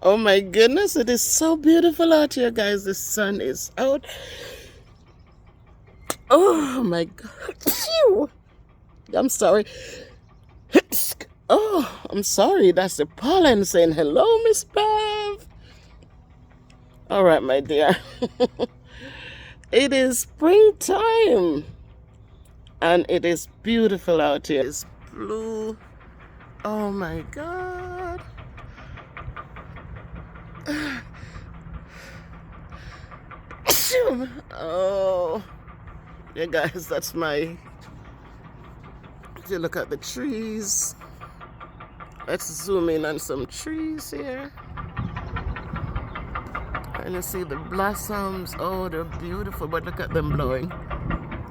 Oh my goodness, it is so beautiful out here, guys. The sun is out. Oh my god. Phew. I'm sorry. Oh, I'm sorry. That's the pollen saying hello, Miss Bev. All right, my dear. It is springtime and it is beautiful out here. It's blue. Oh my god. Oh, yeah, guys, that's my. If you look at the trees, let's zoom in on some trees here. And you see the blossoms. Oh, they're beautiful, but look at them blowing.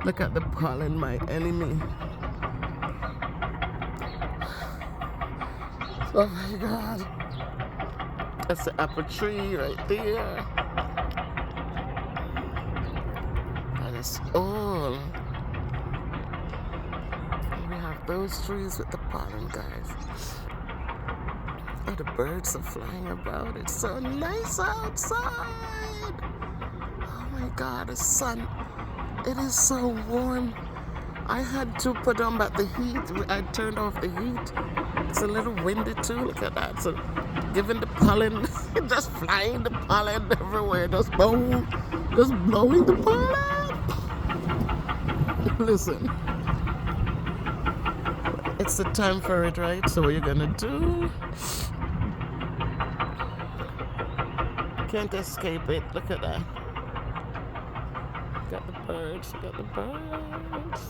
Look at the pollen, my enemy. Oh my god. That's the apple tree right there. That is all. And we have those trees with the pollen, guys. Oh, the birds are flying about. It's so nice outside. Oh my god, the sun. It is so warm. I had to put on back the heat. I turned off the heat. It's a little windy too. Look at that. So, giving the pollen, just flying the pollen everywhere. Just blowing the pollen. Listen, it's the time for it, right? So what are you gonna do? Can't escape it. Look at that. Got the birds. Got the birds.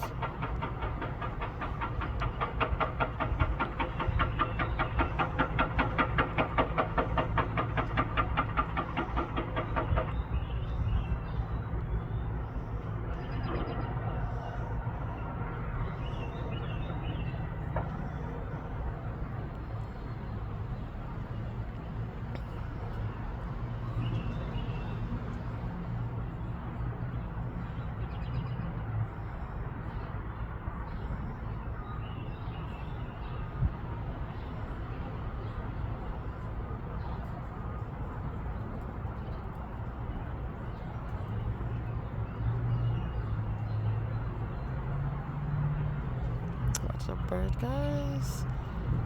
Watch out, bird, guys.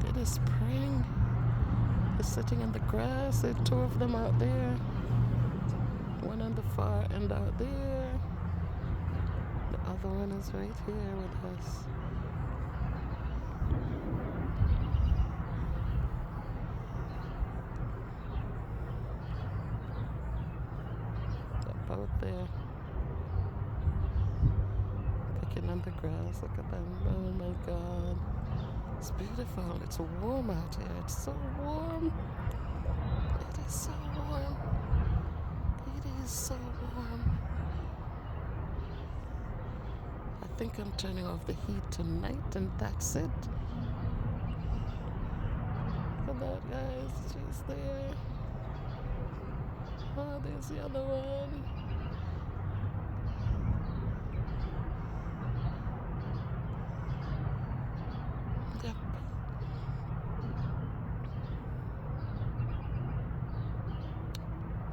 It is spring. It's sitting in the grass. There are two of them out there. One on the far end out there. The other one is right here with us. They're both there. Picking on the grass. Look at them. Oh my god. It's beautiful. It's warm out here. It's so warm. It is so warm. It is so warm. I think I'm turning off the heat tonight and that's it. Look at that, guys. She's there. Oh, there's the other one. Yep.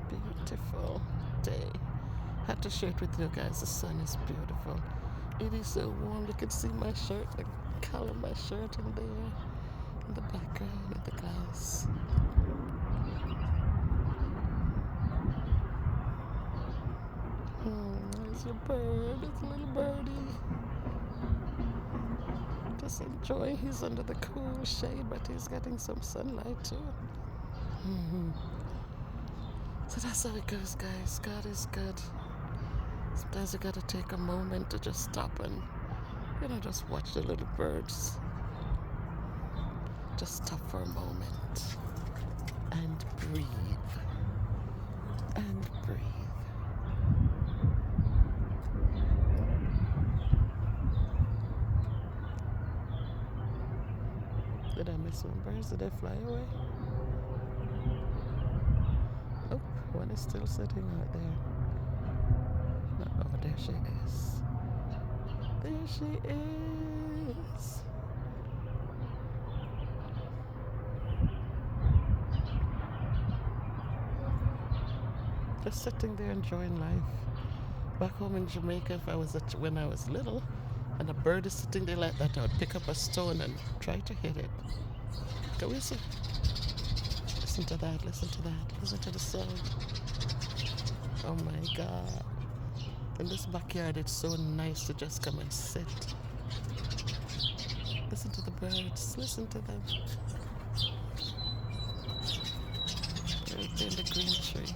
Beautiful day. Had to share it with you guys. The sun is beautiful. It is so warm. You can see my shirt, the color of my shirt in there, in the background of the glass. There's your bird. It's a little birdie. Just enjoying. He's under the cool shade, but he's getting some sunlight too. So that's how it goes, guys. God is good. Sometimes you gotta take a moment to just stop and, just watch the little birds. Just stop for a moment and breathe. And breathe. Did I miss one bird? Did they fly away? Oh, one is still sitting right there. Oh, there she is. There she is. Just sitting there enjoying life. Back home in Jamaica, when I was little, and a bird is sitting there like that, I would pick up a stone and try to hit it. Can we see? Listen to that, listen to that, listen to the sound. Oh my God. In this backyard, it's so nice to just come and sit. Listen to the birds, listen to them. Right there in the green tree.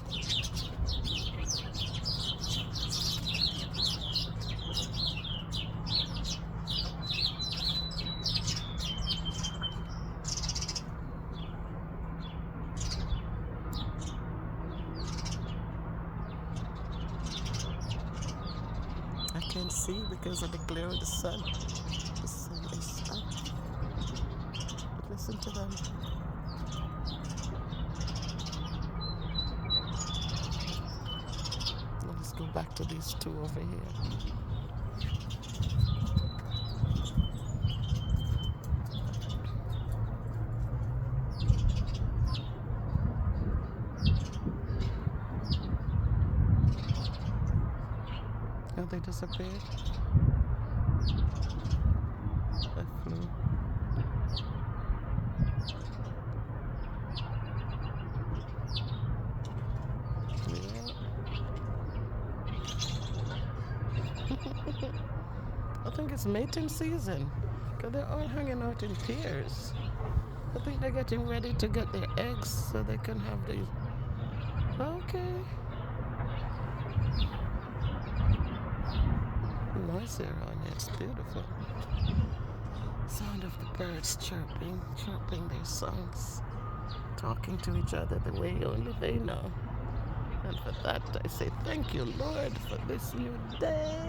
I can't see because of the glare of the sun. The sun is up. But listen to them. Let's go back to these two over here. Oh, they disappeared. They flew. Yeah. I think it's mating season because they're all hanging out in pairs. I think they're getting ready to get their eggs so they can have these. Okay. Nice here on it. It's beautiful. Sound of the birds chirping their songs, talking to each other the way only they know. And for that, I say thank you, Lord, for this new day.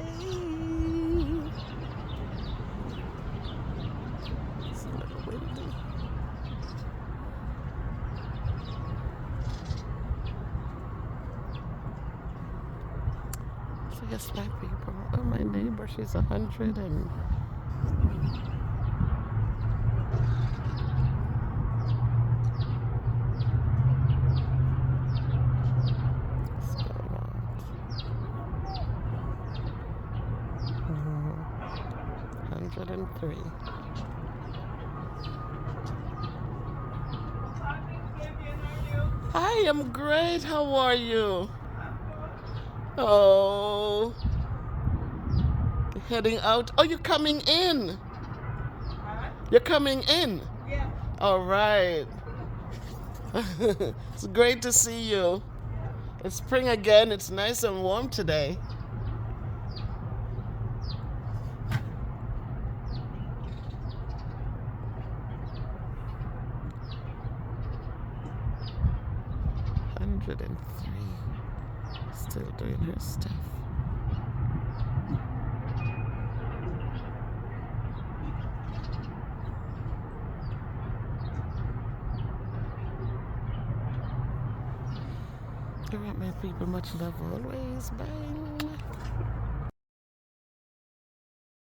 It's a little windy. So yes, my people. Oh, my neighbor, she's 100 and... What's going on? 103. Hi, I'm great. How are you? Oh, heading out. Oh, you're coming in. You're coming in. Yeah. All right. It's great to see you. It's spring again. It's nice and warm today. Hundred and three. Still doing her stuff. All right, my people. Much love always. Bye.